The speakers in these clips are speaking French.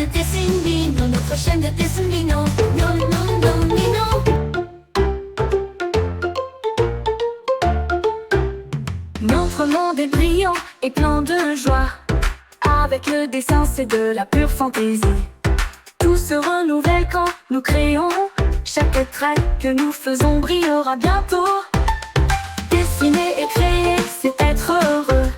de dessins Nino, notre chaîne de dessins Nino. Non, non, non, Nino. Notre monde est brillant et plein de joie. Avec le dessin, c'est de la pure fantaisie. Tout se renouvelle quand nous créons. Chaque trait que nous faisons brillera bientôt. Dessiner et créer, c'est être heureux.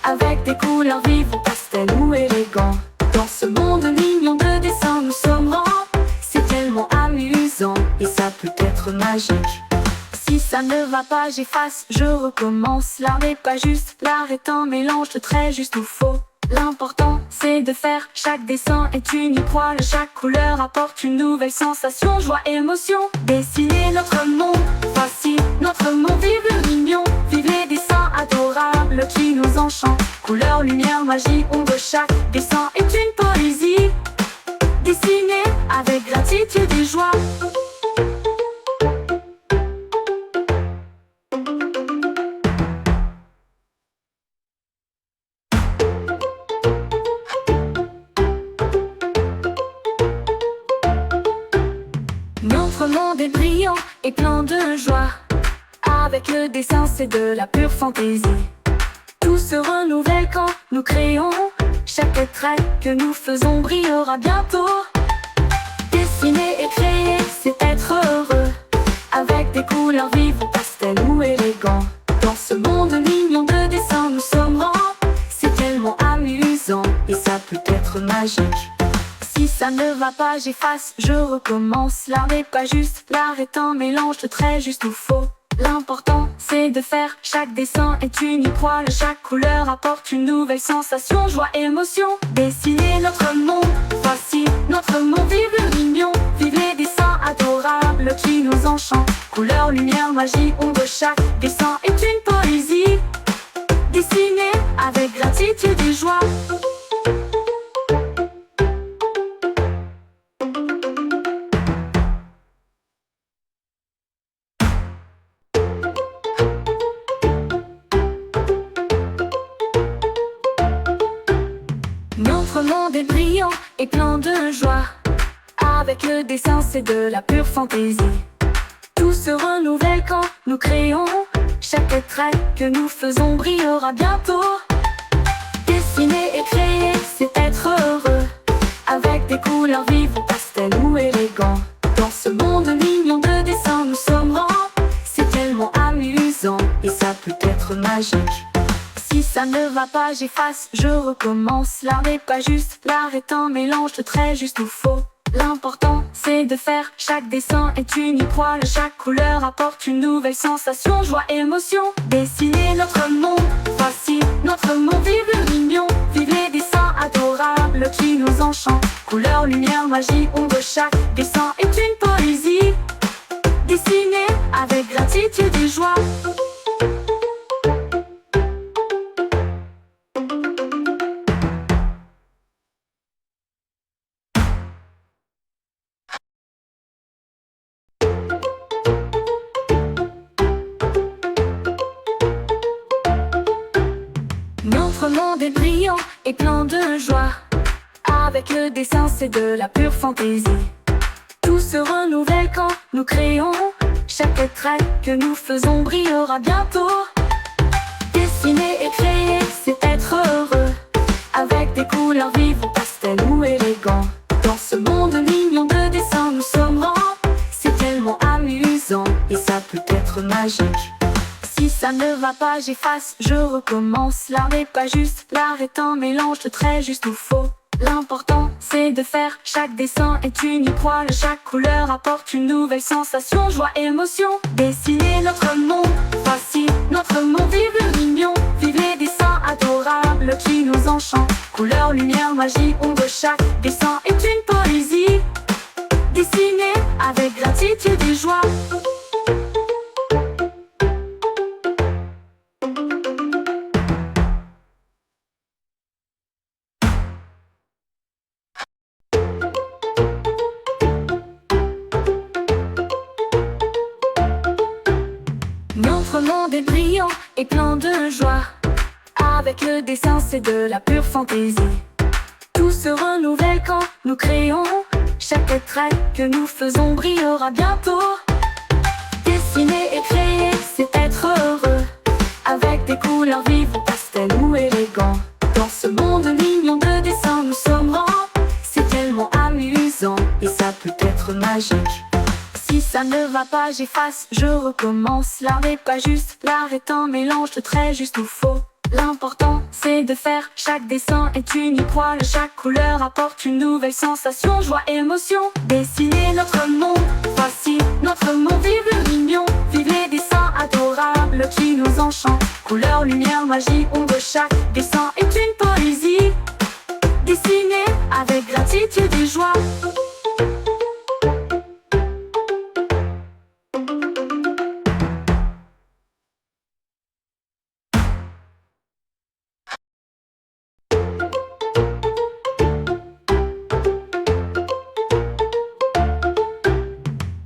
Avec des couleurs vives, pastel ou élégants. Dans ce monde mignon de dessins, nous sommes grands. C'est tellement amusant et ça peut être magique. Si ça ne va pas, j'efface, je recommence. L'art n'est pas juste, l'art est un mélange de traits juste ou faux. L'important c'est de faire, chaque dessin est unique. Chaque couleur apporte une nouvelle sensation, joie et émotion. Dessiner notre monde, voici notre monde. Vive le mignon, vive les dessins adorables qui nous enchantent. Couleur, lumière, magie, ombre, chaque dessin est une poésie. Dessiner avec gratitude et joie. Notre monde est brillant et plein de joie. Avec le dessin, c'est de la pure fantaisie. Tout se renouvelle quand nous créons. Chaque trait que nous faisons brillera bientôt. Dessiner et créer, c'est être heureux. Avec des couleurs vives, pastel ou élégants. Dans ce monde mignon de dessins, nous sommes grands. C'est tellement amusant et ça peut être magique. Si ça ne va pas, j'efface, je recommence. L'art n'est pas juste, l'art est un mélange de traits juste ou faux. L'important c'est de faire, chaque dessin est unique. Chaque couleur apporte une nouvelle sensation, joie et émotion. Dessiner notre monde, voici notre monde. Vive le mignon, vive les dessins adorables qui nous enchantent. Couleur, lumière, magie, ombre, chaque dessin est une poésie. Dessiner avec gratitude et joie. Notre monde est brillant et plein de joie. Avec le dessin, c'est de la pure fantaisie. Tout se renouvelle quand nous créons. Chaque trait que nous faisons brillera bientôt. Dessiner et créer, c'est être heureux. Avec des couleurs vives, pastel ou élégants. Dans ce monde mignon de dessins, nous sommes grands. C'est tellement amusant et ça peut être magique. Si ça ne va pas, j'efface, je recommence. L'art n'est pas juste, l'art est un mélange de traits juste ou faux. L'important c'est de faire, chaque dessin est unique. Chaque couleur apporte une nouvelle sensation, joie et émotion. Dessiner notre monde, voici notre monde. Vive le mignon, vive les dessins adorables qui nous enchantent. Couleur, lumière, magie, ombre, chaque dessin est une poésie. Dessiner avec gratitude et joie. Notre monde est brillant et plein de joie. Avec le dessin, c'est de la pure fantaisie. Tout se renouvelle quand nous créons. Chaque trait que nous faisons brillera bientôt. Dessiner et créer, c'est être heureux. Avec des couleurs vives, pastel ou élégants. Dans ce monde mignon de dessins, nous sommes grands. C'est tellement amusant et ça peut être magique. Si ça ne va pas, j'efface, je recommence. L'art n'est pas juste, l'art est un mélange de traits juste ou faux. L'important c'est de faire, chaque dessin est unique. Chaque couleur apporte une nouvelle sensation, joie et émotion. Dessiner notre monde, voici notre monde. Vive le mignon, vive les dessins adorables qui nous enchantent. Couleur, lumière, magie, ombre, chaque dessin est une poésie. Dessiner avec gratitude et joie. Notre monde est brillant et plein de joie. Avec le dessin, c'est de la pure fantaisie. Tout se renouvelle quand nous créons. Chaque trait que nous faisons brillera bientôt. Dessiner et créer, c'est être heureux, avec des couleurs vives, pastel ou élégants. Dans ce monde mignon de dessins, nous sommes grands. C'est tellement amusant et ça peut être magique. Si ça ne va pas, j'efface, je recommence. L'art n'est pas juste, l'art est un mélange de traits juste ou faux. L'important c'est de faire, chaque dessin est unique. Chaque couleur apporte une nouvelle sensation, joie, émotion. Dessiner notre monde, facile, notre monde, vive le mignon. Vive les dessins adorables qui nous enchantent. Couleur, lumière, magie, ombre, chaque dessin est une poésie. Dessiner avec gratitude et joie.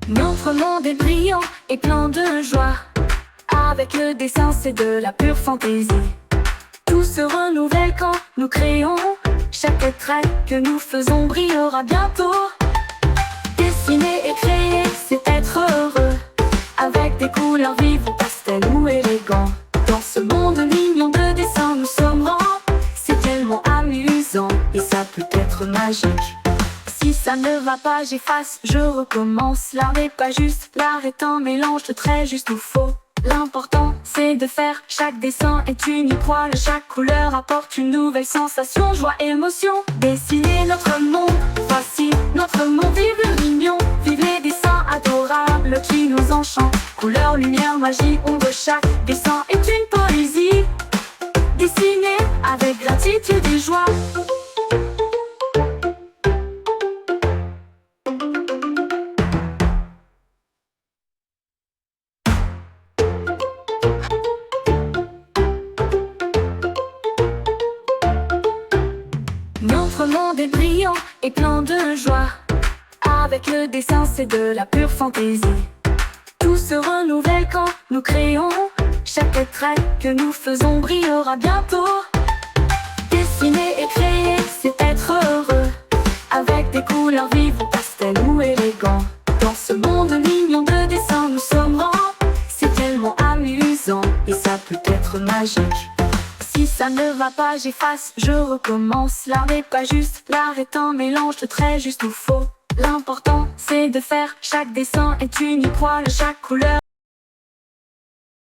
Notre monde est brillant et plein de joie. Avec le dessin, c'est de la pure fantaisie. Tout se renouvelle quand nous créons. Chaque trait que nous faisons brillera bientôt. Dessiner et créer, c'est être heureux, avec des couleurs vives, pastel ou élégants. Dans ce monde mignon de dessins, nous sommes grands. C'est tellement amusant et ça peut être magique. Si ça ne va pas, j'efface, je recommence. L'art n'est pas juste, l'art est un mélange de traits juste ou faux. L'important c'est de faire, chaque dessin est unique. Chaque couleur apporte une nouvelle sensation, joie, émotion. Dessiner notre monde, facile, notre monde, vive le mignon. Vive les dessins adorables qui nous enchantent. Couleur, lumière, magie, ombre, chaque dessin est une poésie. Dessiner avec gratitude et joie. Notre monde est brillant et plein de joie. Avec le dessin, c'est de la pure fantaisie. Tout se renouvelle quand nous créons. Chaque trait que nous faisons brillera bientôt. Dessiner et créer, c'est être heureux, avec des couleurs vives, pastel ou élégants. Dans ce monde mignon de dessins, nous sommes grands. C'est tellement amusant et ça peut être magique. Si ça ne va pas, j'efface, je recommence. L'art n'est pas juste, l'art est un mélange de traits juste ou faux. L'important c'est de faire, chaque dessin est unique. Chaque couleur